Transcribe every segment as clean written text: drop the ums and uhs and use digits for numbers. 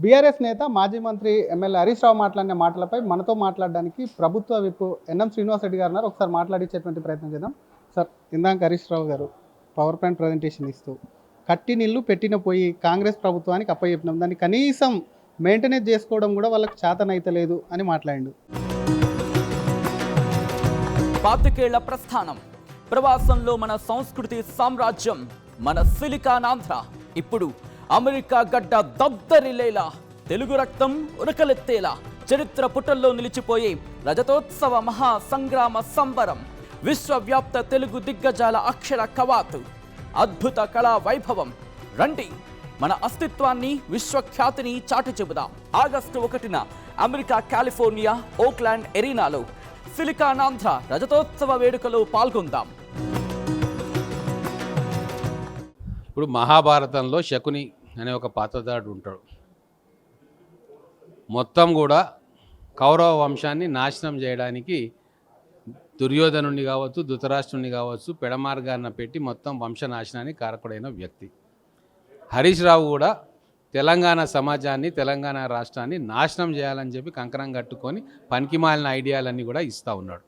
BRS నేత మాజీ మంత్రి ఎమ్మెల్యే హరీష్ రావు మాట్లాడిన మాటలపై మనతో మాట్లాడడానికి ప్రభుత్వ విప్ ఎన్ఎం శ్రీనివాసరెడ్డి గారు ఉన్నారు. ఒకసారి మాట్లాడించేటువంటి ప్రయత్నం చేద్దాం. సార్, ఇందాక హరీష్ రావు గారు పవర్ పాయింట్ ప్రజెంటేషన్ ఇస్తూ కట్టి నీళ్లు పెట్టిన పోయి కాంగ్రెస్ ప్రభుత్వానికి అప్పచెప్పినాం, దాన్ని కనీసం మెయింటెనెన్స్ చేసుకోవడం కూడా వాళ్ళకి చేతనైతలేదు అని మాట్లాడిండు. పాతికేళ్ల ప్రస్థానం, ప్రవాసంలో మన సంస్కృతి సామ్రాజ్యం, మన సిలికానాంధ్ర ఇప్పుడు అమెరికా గడ్డ దద్దరిల్లేలా, తెలుగు రక్తం ఉరకలెత్తేలా చరిత్ర పుటల్లో నిలిచిపోయే రజతోత్సవ మహా సంగ్రామ సంబరం, విశ్వవ్యాప్త తెలుగు దిగ్గజాల అక్షర కవాతు, అద్భుత కళా వైభవం. రండి, మన అస్తిత్వాన్ని విశ్వఖ్యాతిని చాటి చెబుదాం. ఆగస్టు 1న అమెరికా కాలిఫోర్నియా ఓక్లాండ్ ఎరీనాలో సిలికానాంధ్ర రజతోత్సవ వేడుకలో పాల్గొందాం. ఇప్పుడు మహాభారతంలో శకుని అనే ఒక పాత్రధారుడు ఉంటాడు. మొత్తం కూడా కౌరవ వంశాన్ని నాశనం చేయడానికి దుర్యోధనుని కావచ్చు, ధృతరాష్ట్రుని కావచ్చు, పెడమార్గాన్న పెట్టి మొత్తం వంశనాశనానికి కారకుడైన వ్యక్తి. హరీష్ రావు కూడా తెలంగాణ సమాజాన్ని, తెలంగాణ రాష్ట్రాన్ని నాశనం చేయాలని చెప్పి కంకణం కట్టుకొని పనికిమాలిన ఐడియాలన్నీ కూడా ఇస్తూ ఉన్నాడు.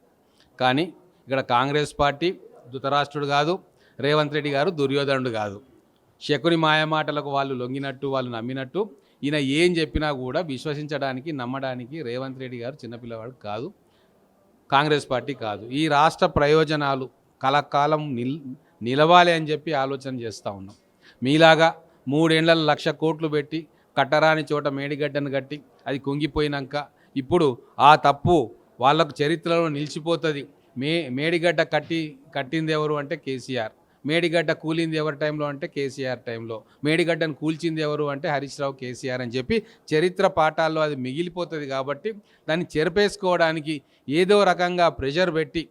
కానీ ఇక్కడ కాంగ్రెస్ పార్టీ ధృతరాష్ట్రుడు కాదు, రేవంత్ రెడ్డి గారు దుర్యోధనుడు కాదు. శకుని మాయమాటలకు వాళ్ళు లొంగినట్టు, వాళ్ళు నమ్మినట్టు ఈయన ఏం చెప్పినా కూడా విశ్వసించడానికి, నమ్మడానికి రేవంత్ రెడ్డి గారు చిన్నపిల్లవాడు కాదు, కాంగ్రెస్ పార్టీ కాదు. ఈ రాష్ట్ర ప్రయోజనాలు కలకాలం నిలవాలి అని చెప్పి ఆలోచన చేస్తూ ఉన్నాం. మీలాగా 3 ఏళ్ల 1,00,000 కోట్లు పెట్టి కట్టరాని చోట మేడిగడ్డను కట్టి అది కుంగిపోయినాక ఇప్పుడు ఆ తప్పు వాళ్ళకు చరిత్రలో నిలిచిపోతుంది. మేడిగడ్డ కట్టింది ఎవరు అంటే కేసీఆర్, మేడిగడ్డ కూలింది ఎవరి టైంలో అంటే కేసీఆర్ టైంలో, మేడిగడ్డను కూల్చింది ఎవరు అంటే హరీష్ రావు, కేసీఆర్ అని చెప్పి చరిత్ర పాఠాల్లో అది మిగిలిపోతుంది. కాబట్టి దాన్ని చెరిపేసుకోవడానికి ఏదో రకంగా ప్రెషర్ పెట్టి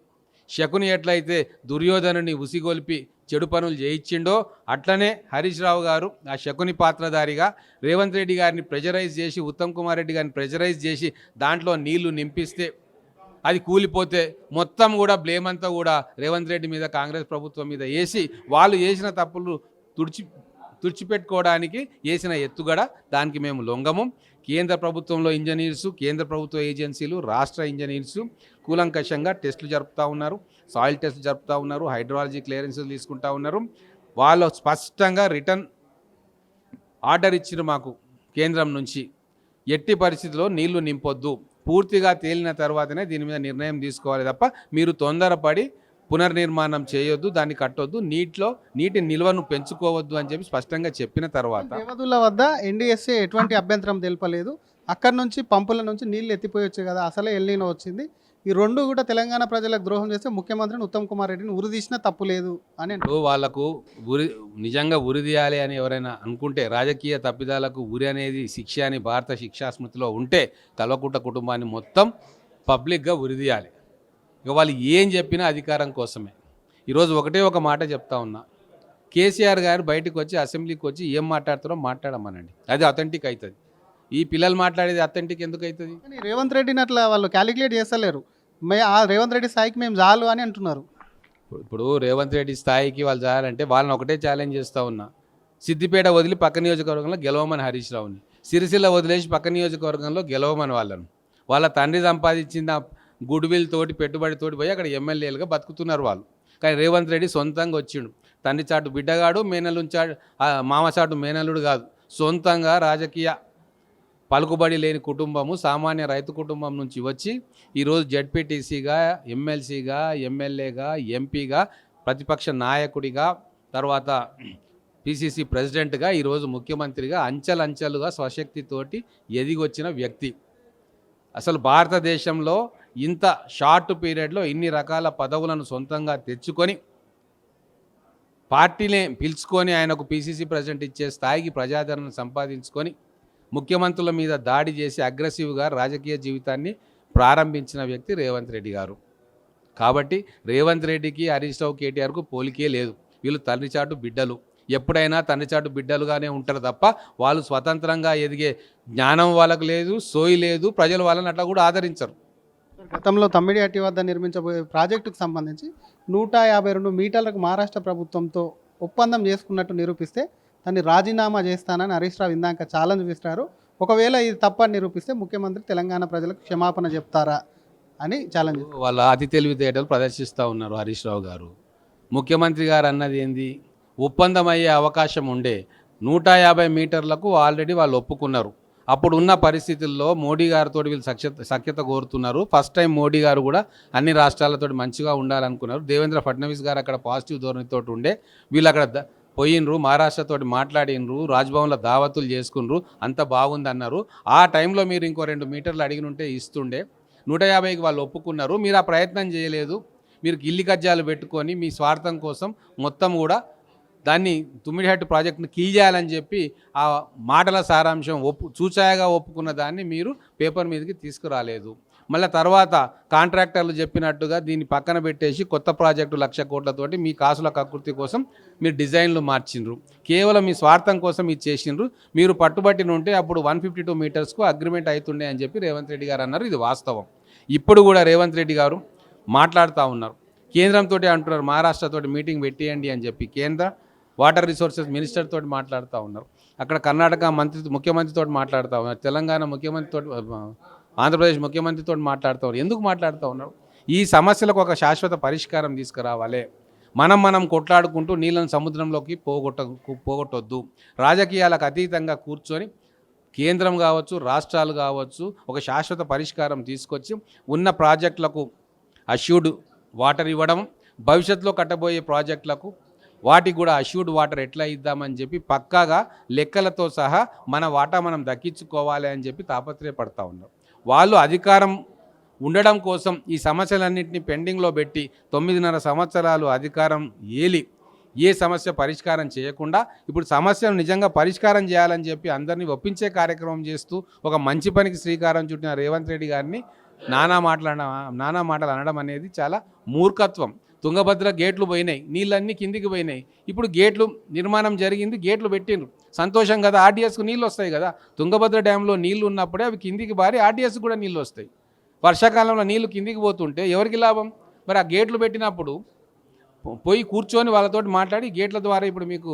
శకుని ఎట్లయితే దుర్యోధనుని ఉసిగొల్పి చెడు పనులు చేయించిండో అట్లనే హరీష్ రావు గారు ఆ శకుని పాత్రధారిగా రేవంత్ రెడ్డి గారిని ప్రెజరైజ్ చేసి, ఉత్తమ్ కుమార్ రెడ్డి గారిని ప్రెజరైజ్ చేసి దాంట్లో నీళ్లు నింపిస్తే అది కూలిపోతే మొత్తం కూడా బ్లేమ్ అంతా కూడా రేవంత్ రెడ్డి మీద, కాంగ్రెస్ ప్రభుత్వం మీద వేసి వాళ్ళు చేసిన తప్పులు తుడిచిపెట్టుకోవడానికి వేసిన ఎత్తుగడ. దానికి మేము లొంగము. కేంద్ర ప్రభుత్వంలో ఇంజనీర్సు, కేంద్ర ప్రభుత్వ ఏజెన్సీలు, రాష్ట్ర ఇంజనీర్సు కూలంకషంగా టెస్టులు జరుపుతూ ఉన్నారు, సాయిల్ టెస్టులు జరుపుతూ ఉన్నారు, హైడ్రాలజీ క్లియరెన్సులు తీసుకుంటూ ఉన్నారు. వాళ్ళు స్పష్టంగా రిటర్న్ ఆర్డర్ ఇచ్చారు మాకు కేంద్రం నుంచి, ఎట్టి పరిస్థితుల్లో నీళ్లు నింపొద్దు, పూర్తిగా తేలిన తర్వాతనే దీని మీద నిర్ణయం తీసుకోవాలి తప్ప మీరు తొందరపడి పునర్నిర్మాణం చేయొద్దు, దాన్ని కట్టొద్దు, నీటి నిల్వను పెంచుకోవద్దు అని చెప్పి స్పష్టంగా చెప్పిన తర్వాత దేవదుల వద్ద ఎన్డీఎస్ఏ ఎటువంటి అభ్యంతరం తెలుపలేదు. అక్కడి నుంచి పంపుల నుంచి నీళ్లు ఎత్తిపోయొచ్చు కదా, అసలే ఎల్లీనో వచ్చింది. ఈ రెండు కూడా తెలంగాణ ప్రజలకు ద్రోహం చేస్తే ముఖ్యమంత్రిని ఉత్తమ్ కుమార్ రెడ్డిని ఉరిదీసినా తప్పు లేదు అని వాళ్ళకు నిజంగా ఉరిదీయాలి అని ఎవరైనా అనుకుంటే, రాజకీయ తప్పిదాలకు ఉరి అనేది శిక్ష అని భారత శిక్షా స్మృతిలో ఉంటే కల్వకుంట్ల కుటుంబాన్ని మొత్తం పబ్లిక్గా ఉరిదీయాలి. ఇక వాళ్ళు ఏం చెప్పినా అధికారం కోసమే. ఈరోజు ఒకటే ఒక మాట చెప్తా ఉన్నా, కేసీఆర్ గారు బయటకు వచ్చి అసెంబ్లీకి వచ్చి ఏం మాట్లాడుతారో మాట్లాడమనండి, అది అథెంటిక్ అవుతుంది. ఈ పిల్లలు మాట్లాడేది అథెంటిక్ ఎందుకు అవుతుంది? రేవంత్ రెడ్డిని అట్లా వాళ్ళు క్యాలిక్యులేట్ చేస్తలేరు. ఆ రేవంత్ రెడ్డి స్థాయికి మేము చాలు అని అంటున్నారు. ఇప్పుడు రేవంత్ రెడ్డి స్థాయికి వాళ్ళు చేయాలంటే వాళ్ళని ఒకటే ఛాలెంజ్ చేస్తూ ఉన్నా, సిద్దిపేట వదిలి పక్క నియోజకవర్గంలో గెలవమని హరీష్ రావుని, సిరిసిల్ల వదిలేసి పక్క నియోజకవర్గంలో గెలవమని వాళ్ళ తండ్రి సంపాదించిన గుడ్విల్ తోటి, పెట్టుబడితోటి పోయి అక్కడ ఎమ్మెల్యేలుగా బతుకుతున్నారు వాళ్ళు. కానీ రేవంత్ రెడ్డి సొంతంగా వచ్చిండు. తండ్రి చాటు బిడ్డగాడు, మామచాటు మేనల్లుడు కాదు, సొంతంగా రాజకీయ పలుకుబడి లేని కుటుంబము, సామాన్య రైతు కుటుంబం నుంచి వచ్చి ఈరోజు జడ్పీటీసీగా, ఎమ్మెల్సీగా, ఎమ్మెల్యేగా, ఎంపీగా, ప్రతిపక్ష నాయకుడిగా, తర్వాత పిసిసి ప్రెసిడెంట్గా, ఈరోజు ముఖ్యమంత్రిగా అంచెలంచెలుగా స్వశక్తితోటి ఎదిగొచ్చిన వ్యక్తి. అసలు భారతదేశంలో ఇంత షార్ట్ పీరియడ్లో ఇన్ని రకాల పదవులను సొంతంగా తెచ్చుకొని పార్టీని పిలుచుకొని ఆయనకు పిసిసి ప్రెసిడెంట్ ఇచ్చే స్థాయికి ప్రజాదరణ సంపాదించుకొని ముఖ్యమంత్రుల మీద దాడి చేసి అగ్రెసివ్గా రాజకీయ జీవితాన్ని ప్రారంభించిన వ్యక్తి రేవంత్ రెడ్డి గారు. కాబట్టి రేవంత్ రెడ్డికి, హరీష్ రావు, కేటీఆర్కు పోలికే లేదు. వీళ్ళు తండ్రిచాటు బిడ్డలు, ఎప్పుడైనా తండ్రిచాటు బిడ్డలుగానే ఉంటారు తప్ప వాళ్ళు స్వతంత్రంగా ఎదిగే జ్ఞానం వాళ్ళకు లేదు, సోయి లేదు, ప్రజలు వాళ్ళని అట్లా కూడా ఆదరించరు. గతంలో తమ్మిడిహట్టి వద్ద నిర్మించబోయే ప్రాజెక్టుకు సంబంధించి 152 మీటర్లకు మహారాష్ట్ర ప్రభుత్వంతో ఒప్పందం చేసుకున్నట్టు నిరూపిస్తే దాన్ని రాజీనామా చేస్తానని హరీష్ రావు ఇందాక ఛాలెంజ్ విసిరారు. ఒకవేళ ఇది తప్పని నిరూపిస్తే ముఖ్యమంత్రి తెలంగాణ ప్రజలకు క్షమాపణ చెప్తారా అని ఛాలెంజ్ చేస్తారు. వాళ్ళ అతి తెలివితేటలు ప్రదర్శిస్తూ ఉన్నారు హరీష్ రావు గారు. ముఖ్యమంత్రి గారు అన్నది ఏంది, ఒప్పందం అయ్యే అవకాశం ఉండే 150 మీటర్లకు ఆల్రెడీ వాళ్ళు ఒప్పుకున్నారు. అప్పుడు ఉన్న పరిస్థితుల్లో మోడీ గారితో వీళ్ళు సఖ్యత కోరుతున్నారు. ఫస్ట్ టైం మోడీ గారు కూడా అన్ని రాష్ట్రాలతో మంచిగా ఉండాలనుకున్నారు. దేవేంద్ర ఫడ్నవీస్ గారు అక్కడ పాజిటివ్ ధోరణితో ఉండే, వీళ్ళు అక్కడ పోయినరు, మహారాష్ట్రతో మాట్లాడినరు, రాజ్భవన్లో దావతులు చేసుకున్నారు, అంత బాగుంది అన్నారు. ఆ టైంలో మీరు ఇంకో 2 మీటర్లు అడిగినుంటే ఇస్తుండే. 150కి వాళ్ళు ఒప్పుకున్నారు. మీరు ఆ ప్రయత్నం చేయలేదు. మీరు గిల్లి కజ్జాలు పెట్టుకొని మీ స్వార్థం కోసం మొత్తం కూడా దాన్ని తుమ్మిడిహట్టు ప్రాజెక్టును కీ చేయాలని చెప్పి ఆ మాటల సారాంశం చూచాయగా ఒప్పుకున్న దాన్ని మీరు పేపర్ మీదకి తీసుకురాలేదు. మళ్ళీ తర్వాత కాంట్రాక్టర్లు చెప్పినట్టుగా దీన్ని పక్కన పెట్టేసి కొత్త ప్రాజెక్టు 1,00,000 కోట్లతోటి మీ కాసుల కకృతి కోసం మీరు డిజైన్లు మార్చిండ్రు. కేవలం మీ స్వార్థం కోసం ఇది చేసిండ్రు. మీరు పట్టుబట్టిన ఉంటే అప్పుడు 152 మీటర్స్కు అగ్రిమెంట్ అవుతుండే అని చెప్పి రేవంత్ రెడ్డి గారు అన్నారు. ఇది వాస్తవం. ఇప్పుడు కూడా రేవంత్ రెడ్డి గారు మాట్లాడుతూ ఉన్నారు. కేంద్రంతో అంటున్నారు, మహారాష్ట్రతో మీటింగ్ పెట్టేయండి అని చెప్పి కేంద్ర వాటర్ రిసోర్సెస్ మినిస్టర్ తోటి మాట్లాడుతూ ఉన్నారు. అక్కడ కర్ణాటక ముఖ్యమంత్రితో మాట్లాడుతూ ఉన్నారు. తెలంగాణ ముఖ్యమంత్రితో, ఆంధ్రప్రదేశ్ ముఖ్యమంత్రితో మాట్లాడుతూ ఉన్నారు. ఎందుకు మాట్లాడుతూ ఉన్నారు? ఈ సమస్యలకు ఒక శాశ్వత పరిష్కారం తీసుకురావాలి. మనం కొట్లాడుకుంటూ నీళ్ళను సముద్రంలోకి పోగొట్టొద్దు. రాజకీయాలకు అతీతంగా కూర్చొని కేంద్రం కావచ్చు, రాష్ట్రాలు కావచ్చు, ఒక శాశ్వత పరిష్కారం తీసుకొచ్చి ఉన్న ప్రాజెక్టులకు అష్యూర్డ్ వాటర్ ఇవ్వడం, భవిష్యత్తులో కట్టబోయే ప్రాజెక్టులకు వాటికి కూడా అష్యూర్డ్ వాటర్ ఎట్లా ఇద్దామని చెప్పి పక్కాగా లెక్కలతో సహా మన వాటా మనం దక్కించుకోవాలి అని చెప్పి తాపత్రయపడతా ఉన్నారు. వాళ్ళు అధికారం ఉండడం కోసం ఈ సమస్యలన్నింటినీ పెండింగ్లో పెట్టి 9.5 సంవత్సరాలు అధికారం ఏలి ఏ సమస్య పరిష్కారం చేయకుండా ఇప్పుడు సమస్యను నిజంగా పరిష్కారం చేయాలని చెప్పి అందరినీ ఒప్పించే కార్యక్రమం చేస్తూ ఒక మంచి పనికి శ్రీకారం చుట్టిన రేవంత్ రెడ్డి గారిని నానా మాటలు అనడం అనేది చాలా మూర్ఖత్వం. తుంగభద్ర గేట్లు పోయినాయి, నీళ్ళన్నీ కిందికి పోయినాయి. ఇప్పుడు గేట్లు నిర్మాణం జరిగింది, గేట్లు పెట్టిండ్రు, సంతోషం కదా. ఆర్డీఎస్కు నీళ్ళు వస్తాయి కదా. తుంగభద్ర డ్యాంలో నీళ్లు ఉన్నప్పుడే అవి కిందికి బారి ఆర్డీఎస్కు కూడా నీళ్ళు వస్తాయి. వర్షాకాలంలో నీళ్లు కిందికి పోతుంటే ఎవరికి లాభం? మరి ఆ గేట్లు పెట్టినప్పుడు పోయి కూర్చొని వాళ్ళతోటి మాట్లాడి గేట్ల ద్వారా ఇప్పుడు మీకు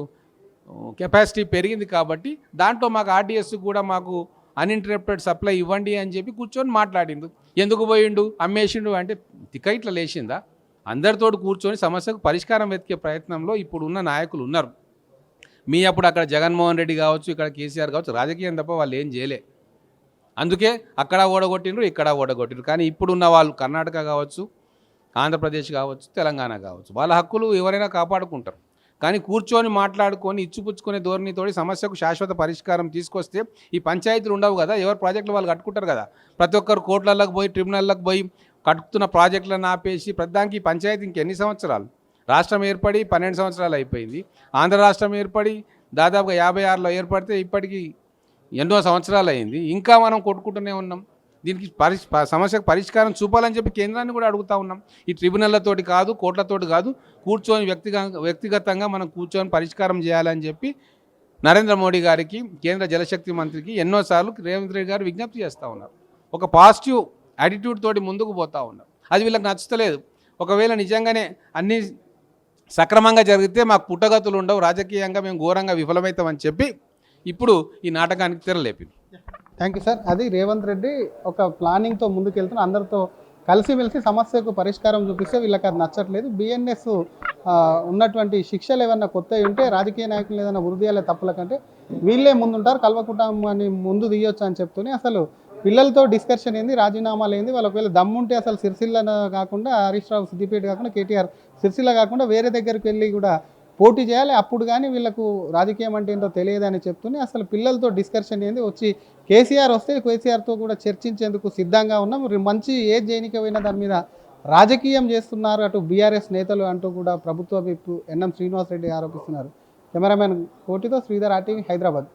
కెపాసిటీ పెరిగింది కాబట్టి దాంట్లో మాకు ఆర్డీఎస్ కూడా మాకు అన్ఇంటరప్టెడ్ సప్లై ఇవ్వండి అని చెప్పి కూర్చొని మాట్లాడిండు. ఎందుకు పోయిండు, అమ్మేసిండు అంటే తిక్క ఇట్లా లేచిందా? అందరితో కూర్చొని సమస్యకు పరిష్కారం వెతికే ప్రయత్నంలో ఇప్పుడు ఉన్న నాయకులు ఉన్నారు. అప్పుడు అక్కడ జగన్మోహన్ రెడ్డి కావచ్చు, ఇక్కడ కేసీఆర్ కావచ్చు, రాజకీయం తప్ప వాళ్ళు ఏం చేయలే. అందుకే అక్కడ ఓడగొట్టిండ్రు, ఇక్కడ ఓడగొట్టిండ్రు. కానీ ఇప్పుడున్న వాళ్ళు కర్ణాటక కావచ్చు, ఆంధ్రప్రదేశ్ కావచ్చు, తెలంగాణ కావచ్చు, వాళ్ళ హక్కులు ఎవరైనా కాపాడుకుంటారు. కానీ కూర్చొని మాట్లాడుకొని ఇచ్చిపుచ్చుకునే ధోరణితోటి సమస్యకు శాశ్వత పరిష్కారం తీసుకొస్తే ఈ పంచాయతీలు ఉండవు కదా, ఎవరు ప్రాజెక్టులు వాళ్ళు కట్టుకుంటారు కదా. ప్రతి ఒక్కరు కోర్టులకు పోయి ట్రిబ్యునల్లకు పోయి కట్టుతున్న ప్రాజెక్టులను ఆపేసి ప్రతిదానికి పంచాయతీ ఇంకెన్ని సంవత్సరాలు? రాష్ట్రం ఏర్పడి 12 సంవత్సరాలు అయిపోయింది. ఆంధ్ర రాష్ట్రం ఏర్పడి దాదాపుగా 56లో ఏర్పడితే ఇప్పటికీ ఎన్నో సంవత్సరాలు అయింది. ఇంకా మనం కొట్టుకుంటూనే ఉన్నాం. దీనికి సమస్యకు పరిష్కారం చూపాలని చెప్పి కేంద్రాన్ని కూడా అడుగుతూ ఉన్నాం. ఈ ట్రిబ్యునల్లతోటి కాదు, కోర్టులతోటి కాదు, కూర్చొని వ్యక్తిగతంగా మనం కూర్చొని పరిష్కారం చేయాలని చెప్పి నరేంద్ర మోడీ గారికి, కేంద్ర జలశక్తి మంత్రికి ఎన్నోసార్లు రేవంత్ రెడ్డి గారు విజ్ఞప్తి చేస్తూ ఉన్నారు. ఒక పాజిటివ్ యాటిట్యూడ్ తోటి ముందుకు పోతూ ఉన్నారు. అది వీళ్ళకి నచ్చుతలేదు. ఒకవేళ నిజంగానే అన్నీ సక్రమంగా జరిగితే మాకు పుట్టగతులు ఉండవు, రాజకీయంగా మేము ఘోరంగా విఫలమవుతామని చెప్పి ఇప్పుడు ఈ నాటకానికి తెరలేపింది. Thank you sir. అది రేవంత్ రెడ్డి ఒక ప్లానింగ్తో ముందుకెళ్తున్న, అందరితో కలిసిమెలిసి సమస్యకు పరిష్కారం చూపిస్తే వీళ్ళకి అది నచ్చట్లేదు. బిఎన్ఎస్ ఉన్నటువంటి శిక్షలు ఏమన్నా కొత్తవి ఉంటే రాజకీయ నాయకులు ఏదైనా వృద్ధియాలే తప్పుల కంటే వీళ్ళే ముందుంటారు, కల్వకుటుంబాన్ని ముందు తీయొచ్చు అని చెప్తూనే అసలు పిల్లలతో డిస్కషన్ ఏంది, రాజీనామాలు ఏంది, వాళ్ళ ఒకవేళ దమ్ముంటే అసలు సిరిసిల్ల కాకుండా హరీష్ రావు సిద్దిపేట కాకుండా కేటీఆర్ సిరిసిల్ల కాకుండా వేరే దగ్గరికి వెళ్ళి కూడా పోటీ చేయాలి. అప్పుడు కానీ వీళ్ళకు రాజకీయం అంటే ఏంటో తెలియదని చెప్తూనే అసలు పిల్లలతో డిస్కషన్ ఏంది, వచ్చి కేసీఆర్ వస్తే కేసీఆర్తో కూడా చర్చించేందుకు సిద్ధంగా ఉన్నాం. మంచి ఏజ్ చేయనికే పోయినా దాని మీద రాజకీయం చేస్తున్నారు అటు బీఆర్ఎస్ నేతలు అంటూ కూడా ప్రభుత్వ విప్ ఎన్ఎం శ్రీనివాస్ రెడ్డి ఆరోపిస్తున్నారు. కెమెరామెన్ కోటితో శ్రీధర్, RTV, హైదరాబాద్.